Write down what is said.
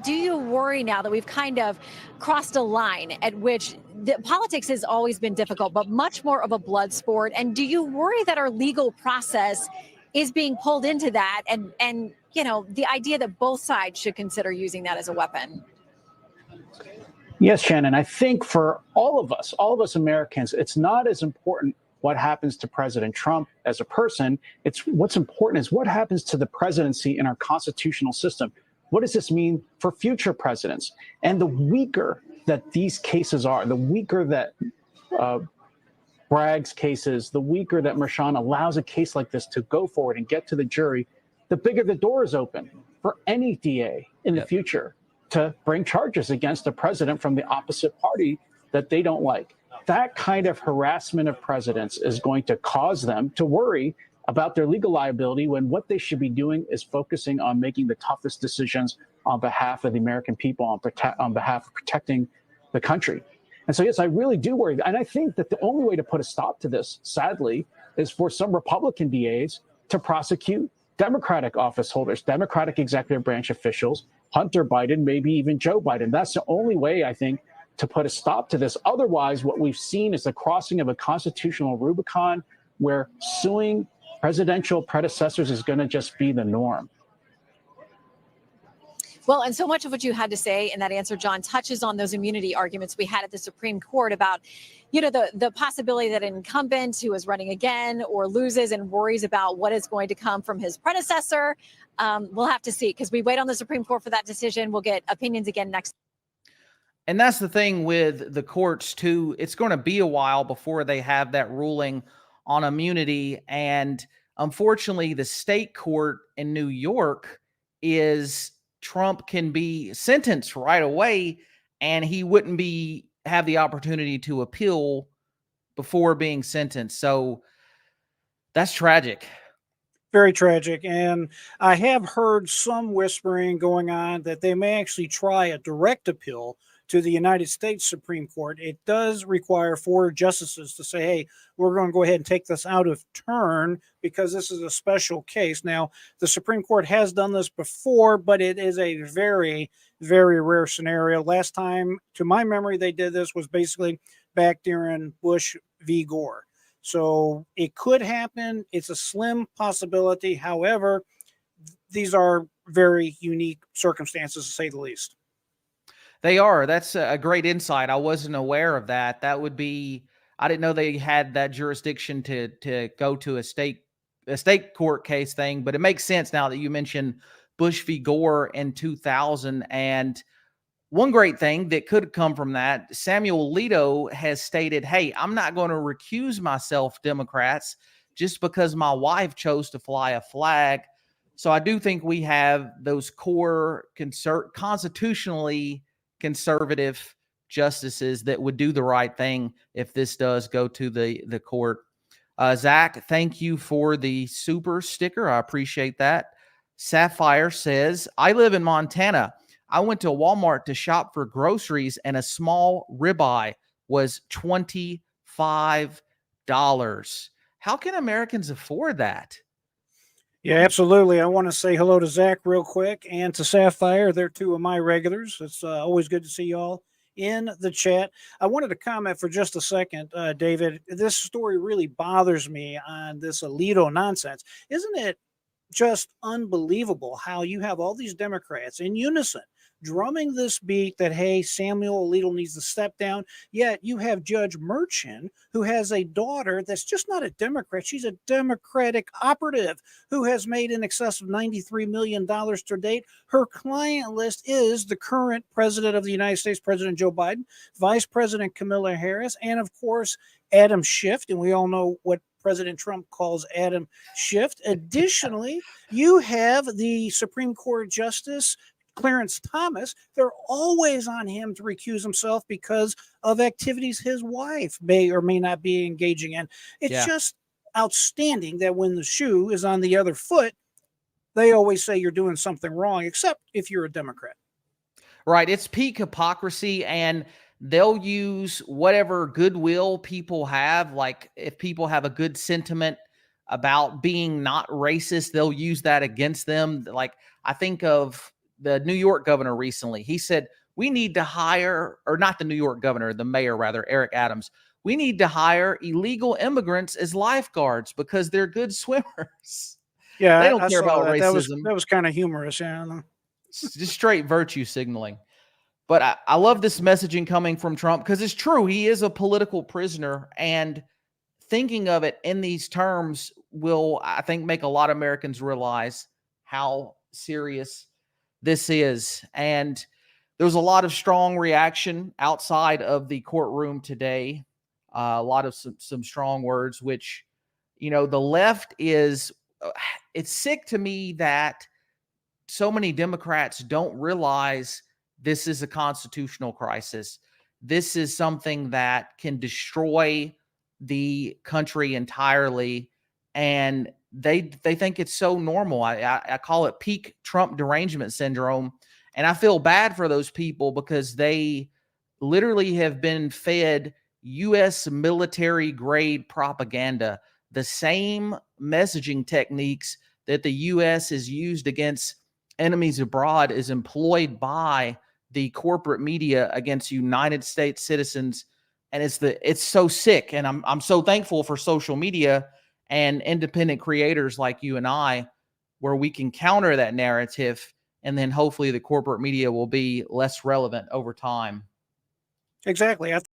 but do you worry now that we've kind of crossed a line at which politics has always been difficult, but much more of a blood sport? And do you worry that our legal process is being pulled into that, and the idea that both sides should consider using that as a weapon? Yes, Shannon, I think for all of us Americans, it's not as important what happens to President Trump as a person. It's what's important is what happens to the presidency in our constitutional system. What does this mean for future presidents? And the weaker that these cases are, the weaker that Bragg's cases, the weaker that Merchan allows a case like this to go forward and get to the jury, the bigger the door is open for any DA in the future to bring charges against a president from the opposite party that they don't like. That kind of harassment of presidents is going to cause them to worry about their legal liability when what they should be doing is focusing on making the toughest decisions on behalf of the American people, on behalf of protecting the country. And so, yes, I really do worry. And I think that the only way to put a stop to this, sadly, is for some Republican DAs to prosecute Democratic office holders, Democratic executive branch officials, Hunter Biden, maybe even Joe Biden. That's the only way, I think, to put a stop to this. Otherwise, what we've seen is the crossing of a constitutional Rubicon where suing presidential predecessors is going to just be the norm. Well, and so much of what you had to say in that answer, John, touches on those immunity arguments we had at the Supreme Court about, the possibility that an incumbent who is running again or loses and worries about what is going to come from his predecessor. We'll have to see, because we wait on the Supreme Court for that decision. We'll get opinions again next. And that's the thing with the courts, too. It's going to be a while before they have that ruling on immunity. And unfortunately, the state court in New York is Trump can be sentenced right away, and he wouldn't have the opportunity to appeal before being sentenced. So that's tragic. Very tragic. And I have heard some whispering going on that they may actually try a direct appeal to the United States Supreme Court. It does require 4 justices to say, hey, we're going to go ahead and take this out of turn because this is a special case. Now, the Supreme Court has done this before, but it is a very, very rare scenario. Last time, to my memory, they did this was basically back during Bush v. Gore. So it could happen. It's a slim possibility. However, these are very unique circumstances, to say the least. They are. That's a great insight. I wasn't aware of that. That would be, I didn't know they had that jurisdiction to go to a state court case thing, but it makes sense now that you mentioned Bush v. Gore in 2000. And one great thing that could come from that, Samuel Alito has stated, hey, I'm not going to recuse myself, Democrats, just because my wife chose to fly a flag. So I do think we have those core constitutionally conservative justices that would do the right thing if this does go to the court. Zach, thank you for the super sticker. I appreciate that. Sapphire says, I live in Montana. I went to Walmart to shop for groceries, and a small ribeye was $25. How can Americans afford that? Yeah, absolutely. I want to say hello to Zach real quick and to Sapphire. They're 2 of my regulars. It's always good to see y'all in the chat. I wanted to comment for just a second, David. This story really bothers me on this Alito nonsense. Isn't it just unbelievable how you have all these Democrats in unison drumming this beat that, hey, Samuel Alito needs to step down, yet you have Judge Merchan, who has a daughter that's just not a Democrat. She's a Democratic operative who has made in excess of $93 million to date. Her client list is the current president of the United States, President Joe Biden, Vice President Kamala Harris, and, of course, Adam Schiff, and we all know what President Trump calls Adam Schiff. Additionally, you have the Supreme Court Justice Clarence Thomas. They're always on him to recuse himself because of activities his wife may or may not be engaging in. It's just outstanding that when the shoe is on the other foot, they always say you're doing something wrong, except if you're a Democrat. Right. It's peak hypocrisy, and they'll use whatever goodwill people have. Like if people have a good sentiment about being not racist, they'll use that against them. Like I think of the New York governor recently. He said, we need to hire, or not the New York governor, the mayor rather, Eric Adams. We need to hire illegal immigrants as lifeguards because they're good swimmers. Yeah, They don't I care saw about that. racism. That was kind of humorous. Yeah. It's just straight virtue signaling. But I love this messaging coming from Trump because it's true. He is a political prisoner, and thinking of it in these terms will, I think, make a lot of Americans realize how serious this is. And there was a lot of strong reaction outside of the courtroom today. A lot of some strong words, which, the left is, it's sick to me that so many Democrats don't realize this is a constitutional crisis. This is something that can destroy the country entirely. And they think it's so normal. I call it peak Trump derangement syndrome. And I feel bad for those people because they literally have been fed U.S. military grade propaganda, the same messaging techniques that the U.S. has used against enemies abroad is employed by the corporate media against United States citizens. And it's so sick. And I'm so thankful for social media and independent creators like you and I, where we can counter that narrative. And then hopefully the corporate media will be less relevant over time. Exactly.